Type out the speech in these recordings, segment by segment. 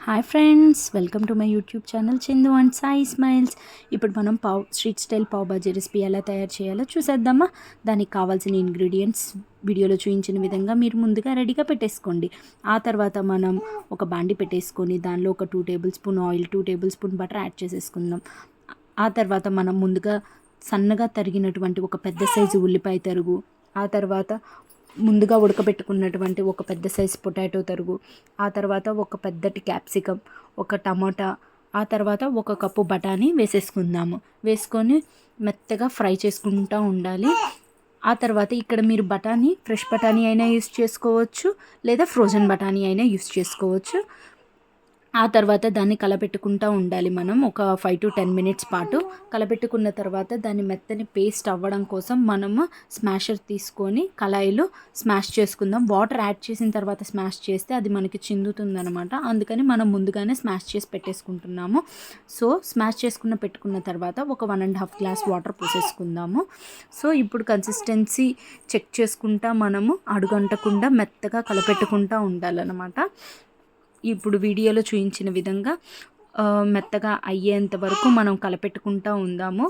Hi friends, welcome to my YouTube channel Chandu and Sai smiles. ఇప్పుడు మనం street style pav bhaji recipe ఎలా తయారు చేయాలో చూసేద్దామా. దానికి కావాల్సిన ఇంగ్రీడియంట్స్ వీడియోలో చూపించిన విధంగా మీరు ముందుగా రెడీగా పెట్టేసుకోండి. ఆ తర్వాత మనం ఒక బాండి పెట్టేసుకొని దానిలో ఒక 2 table spoon oil, 2 table spoon butter add చేసేసుకుందాం. ఆ తర్వాత మనం ముందుగా సన్నగా తరిగినటువంటి ఒక పెద్ద సైజు ఉల్లిపాయ తరుగు, ఆ తర్వాత ముందుగా ఉడకబెట్టుకున్నటువంటి ఒక పెద్ద సైజు పొటాటో తరుగు, ఆ తర్వాత ఒక పెద్దటి క్యాప్సికమ్, ఒక టమాటా, ఆ తర్వాత ఒక కప్పు బఠానీ వేసేసుకుందాము. వేసుకొని మెత్తగా ఫ్రై చేసుకుంటూ ఉండాలి. ఆ తర్వాత ఇక్కడ మీరు బఠానీ ఫ్రెష్ బఠానీ అయినా యూస్ చేసుకోవచ్చు, లేదా ఫ్రోజన్ బఠానీ అయినా యూస్ చేసుకోవచ్చు. ఆ తర్వాత దాన్ని కలపెట్టుకుంటూ ఉండాలి. మనం ఒక 5 to 10 మినిట్స్ పాటు కలపెట్టుకున్న తర్వాత దాన్ని మెత్తని పేస్ట్ అవ్వడం కోసం మనము స్మాషర్ తీసుకొని కళాయిలో స్మాష్ చేసుకుందాం. వాటర్ యాడ్ చేసిన తర్వాత స్మాష్ చేస్తే అది మనకి చిందుతుందనమాట. అందుకని మనం ముందుగానే స్మాష్ చేసి పెట్టేసుకుంటున్నాము. సో స్మాష్ పెట్టుకున్న తర్వాత ఒక 1.5 గ్లాస్ వాటర్ పోసేసుకుందాము. సో ఇప్పుడు కన్సిస్టెన్సీ చెక్ చేసుకుంటా మనము అడుగంటకుండా మెత్తగా కలపెట్టుకుంటూ ఉండాలన్నమాట. ఇప్పుడు వీడియోలో చూపించిన విధంగా మెత్తగా అయ్యేంత వరకు మనం కలపెట్టుకుంటూ ఉందాము.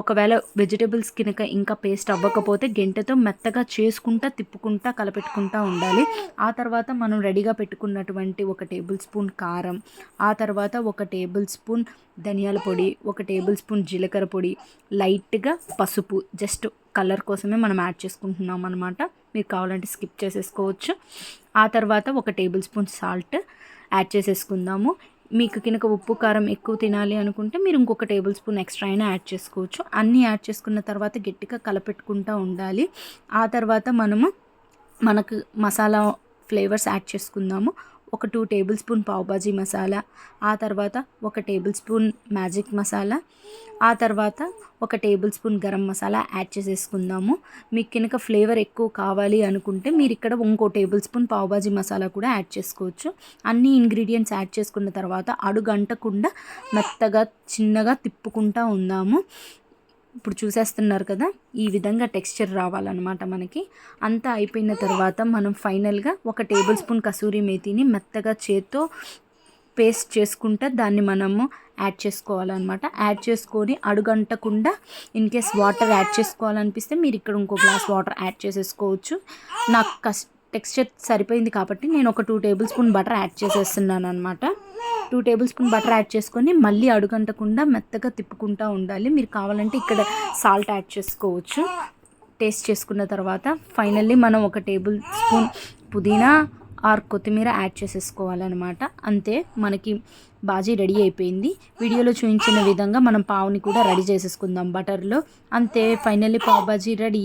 ఒకవేళ వెజిటేబుల్స్ కనుక ఇంకా పేస్ట్ అవ్వకపోతే గెంటెతో మెత్తగా చేసుకుంటా తిప్పుకుంటా కలపెట్టుకుంటూ ఉండాలి. ఆ తర్వాత మనం రెడీగా పెట్టుకున్నటువంటి 1 టేబుల్ స్పూన్ కారం, ఆ తర్వాత 1 టేబుల్ స్పూన్ ధనియాల పొడి, 1 టేబుల్ స్పూన్ జీలకర్ర పొడి, లైట్గా పసుపు, జస్ట్ కలర్ కోసమే మనం యాడ్ చేసుకుంటున్నాం అనమాట. మీరు కావాలంటే స్కిప్ చేసేసుకోవచ్చు. ఆ తర్వాత 1 టేబుల్ స్పూన్ సాల్ట్ యాడ్ చేసేసుకుందాము. మీకు కనుక ఉప్పు కారం ఎక్కువ తినాలి అనుకుంటే మీరు ఇంకొక టేబుల్ స్పూన్ ఎక్స్ట్రా అయినా యాడ్ చేసుకోవచ్చు. అన్నీ యాడ్ చేసుకున్న తర్వాత గట్టిగా కలపెట్టుకుంటూ ఉండాలి. ఆ తర్వాత మనకు మసాలా ఫ్లేవర్స్ యాడ్ చేసుకుందాము. ఒక 2 టేబుల్ స్పూన్ పావ్ బాజీ మసాలా, ఆ తర్వాత 1 టేబుల్ స్పూన్ మ్యాజిక్ మసాలా, ఆ తర్వాత 1 table spoon garam masala add చేసేసుకుందాము. మీకు కనుక ఫ్లేవర్ ఎక్కువ కావాలి అనుకుంటే మీరు ఇక్కడ ఇంకో టేబుల్ స్పూన్ పావ్ బాజీ మసాలా కూడా యాడ్ చేసుకోవచ్చు. అన్ని ఇంగ్రీడియంట్స్ యాడ్ చేసుకున్న తర్వాత అడుగంటకుండా మెత్తగా చిన్నగా తిప్పుకుంటూ ఉందాము. ఇప్పుడు చూసేస్తున్నారు కదా, ఈ విధంగా టెక్స్చర్ రావాలన్నమాట మనకి. అంతా అయిపోయిన తర్వాత మనం ఫైనల్గా 1 టేబుల్ స్పూన్ కసూరి మేతిని మెత్తగా చేత్తో పేస్ట్ చేసుకుంటే దాన్ని మనము యాడ్ చేసుకోవాలన్నమాట. యాడ్ చేసుకొని అడుగంటకుండా ఇన్ కేస్ వాటర్ యాడ్ చేసుకోవాలనిపిస్తే మీరు ఇక్కడ ఇంకో గ్లాస్ వాటర్ యాడ్ చేసేసుకోవచ్చు. నాకు టెక్స్చర్ సరిపోయింది కాబట్టి నేను ఒక 2 టేబుల్ స్పూన్ బటర్ యాడ్ చేసేస్తున్నాను అనమాట. 2 టేబుల్ స్పూన్ బటర్ యాడ్ చేసుకొని మళ్ళీ అడుగంటకుండా మెత్తగా తిప్పుకుంటూ ఉండాలి. మీరు కావాలంటే ఇక్కడ సాల్ట్ యాడ్ చేసుకోవచ్చు. టేస్ట్ చేసుకున్న తర్వాత ఫైనల్లీ మనం 1 టేబుల్ స్పూన్ పుదీనా ఆర్ కొత్తిమీర యాడ్ చేసేసుకోవాలన్నమాట. అంతే, మనకి బాజీ రెడీ అయిపోయింది. వీడియోలో చూపించిన విధంగా మనం పావుని కూడా రెడీ చేసేసుకుందాం బటర్లో. అంతే, ఫైనల్లీ పావ్ బాజీ రెడీ.